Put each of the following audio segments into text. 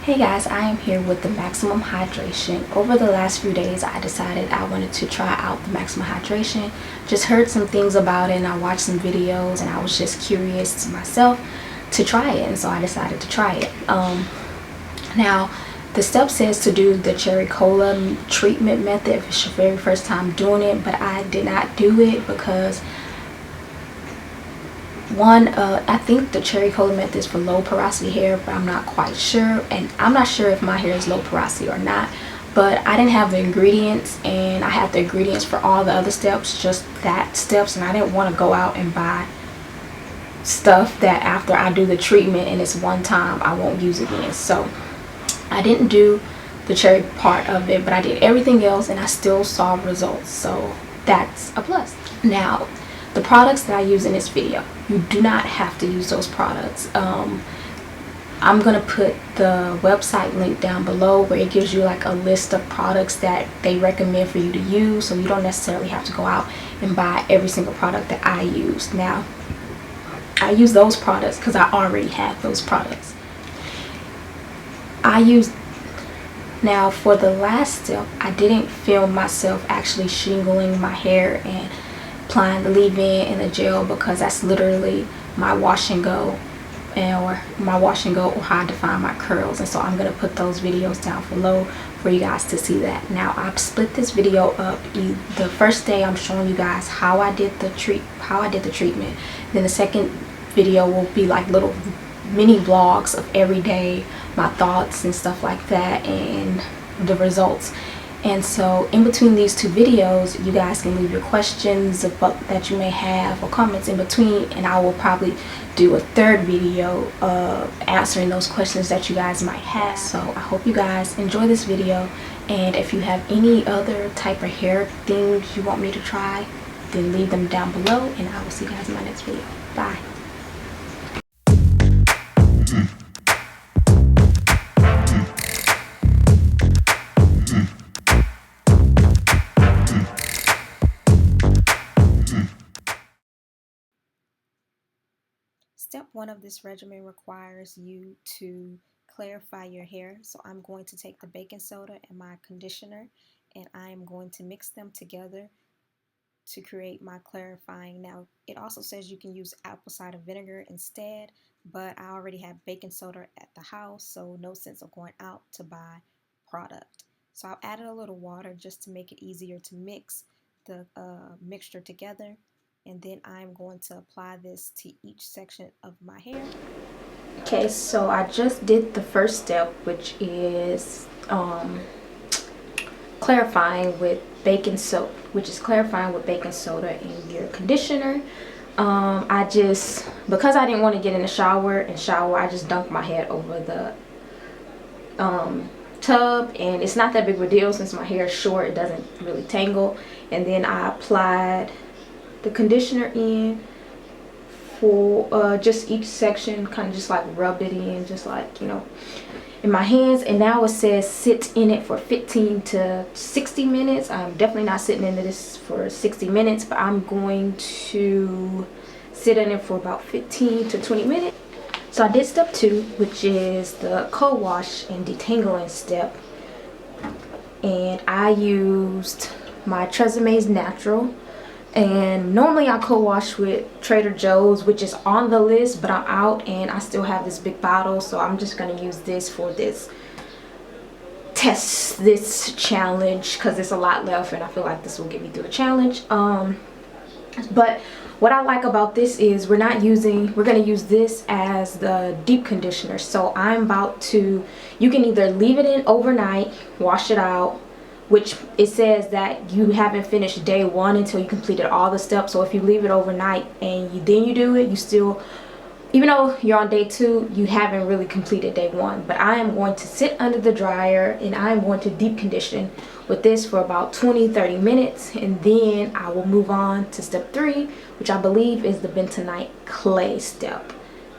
Hey guys, I am here with the maximum hydration. Over the last few days, I decided I wanted to try out the maximum hydration. Just heard some things about it and I watched some videos and I was just curious to myself to try it, and so I decided to try it. Now, the step says to do the cherry cola treatment method if it's your very first time doing it, but I did not do it because I think the cherry cola method is for low porosity hair, but I'm not quite sure, and I'm not sure if my hair is low porosity or not. But I didn't have the ingredients, and I had the ingredients for all the other steps, just that steps, and I didn't want to go out and buy stuff that after I do the treatment and it's one time I won't use again. So I didn't do the cherry part of it, but I did everything else and I still saw results, so that's a plus. Now, the products that I use in this video, you do not have to use those products. I'm gonna put the website link down below where it gives you like a list of products that they recommend for you to use, so you don't necessarily have to go out and buy every single product that I use. Now, I use those products because I already have those products. Now for the last step, I didn't film myself actually shingling my hair and applying the leave-in and the gel because that's literally my wash and go, or how I define my curls, and so I'm gonna put those videos down below for you guys to see that. Now I've split this video up. The first day I'm showing you guys how I did the treatment. Then the second video will be like little mini vlogs of every day, my thoughts and stuff like that, and the results. And so in between these two videos, you guys can leave your questions that you may have or comments in between, and I will probably do a third video answering those questions that you guys might have. So I hope you guys enjoy this video, and if you have any other type of hair things you want me to try, then leave them down below, and I will see you guys in my next video. Bye. Step 1 of this regimen requires you to clarify your hair. So I'm going to take the baking soda and my conditioner, and I am going to mix them together to create my clarifying. Now, it also says you can use apple cider vinegar instead, but I already have baking soda at the house, so no sense of going out to buy product. So I've added a little water just to make it easier to mix the mixture together, and then I'm going to apply this to each section of my hair. Okay, so I just did the first step, which is clarifying with baking soda, in your conditioner. Because I didn't want to get in the shower I just dunked my head over the tub, and it's not that big of a deal since my hair is short, it doesn't really tangle. And then I applied the conditioner in for just each section, kind of just like rubbed it in, just like, you know, in my hands. And now it says sit in it for 15 to 60 minutes. I'm definitely not sitting in this for 60 minutes, but I'm going to sit in it for about 15 to 20 minutes. So I did step 2, which is the co-wash and detangling step, and I used my Treseme's Natural. And normally I co-wash with Trader Joe's, which is on the list, but I'm out and I still have this big bottle, so I'm just going to use this for this challenge because there's a lot left and I feel like this will get me through the challenge. But what I like about this is we're going to use this as the deep conditioner. So you can either leave it in overnight, wash it out, which it says that you haven't finished day 1 until you completed all the steps. So if you leave it overnight and then you do it, you still, even though you're on day 2, you haven't really completed day 1. But I am going to sit under the dryer and I am going to deep condition with this for about 20-30 minutes, and then I will move on to step 3, which I believe is the Bentonite Clay step.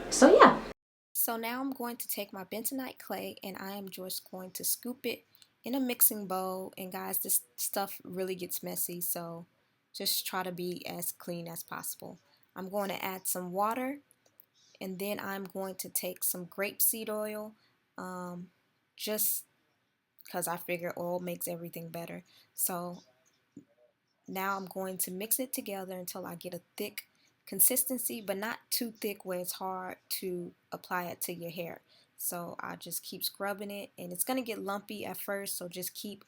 So yeah. So now I'm going to take my Bentonite Clay and I am just going to scoop it in a mixing bowl. And guys, this stuff really gets messy, so just try to be as clean as possible. I'm going to add some water, and then I'm going to take some grapeseed oil, just because I figure oil makes everything better. So now I'm going to mix it together until I get a thick consistency, but not too thick where it's hard to apply it to your hair. So I just keep scrubbing it, and it's going to get lumpy at first, so just keep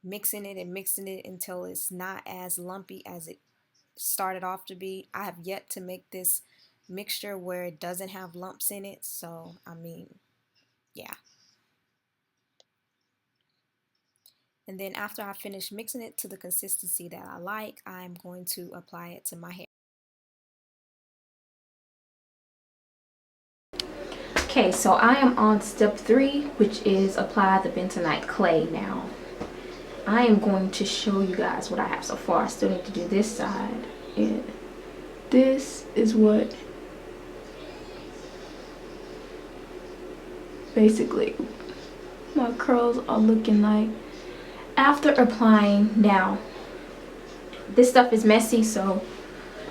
mixing it and mixing it until it's not as lumpy as it started off to be. I have yet to make this mixture where it doesn't have lumps in it, so I mean, yeah. And then after I finish mixing it to the consistency that I like, I'm going to apply it to my hair. Okay, so I am on step 3, which is apply the Bentonite Clay. Now, I am going to show you guys what I have so far. I still need to do this side, and this is what basically my curls are looking like after applying. Now, this stuff is messy, so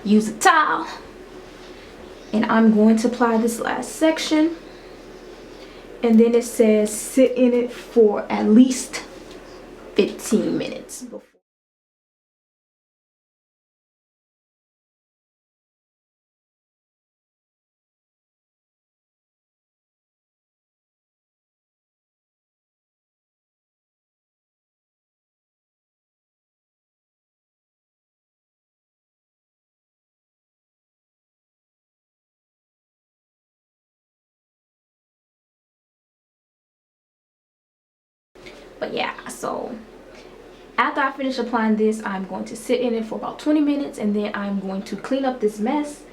use a towel. And I'm going to apply this last section. And then it says sit in it for at least 15 minutes before. But yeah, so after I finish applying this, I'm going to sit in it for about 20 minutes, and then I'm going to clean up this mess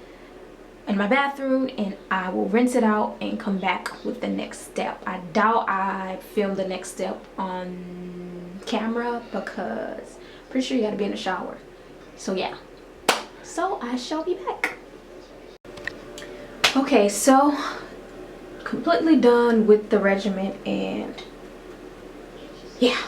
in my bathroom, and I will rinse it out and come back with the next step. I doubt I filmed the next step on camera because I'm pretty sure you gotta be in the shower. So yeah, so I shall be back. Okay, so completely done with the regimen, and yeah,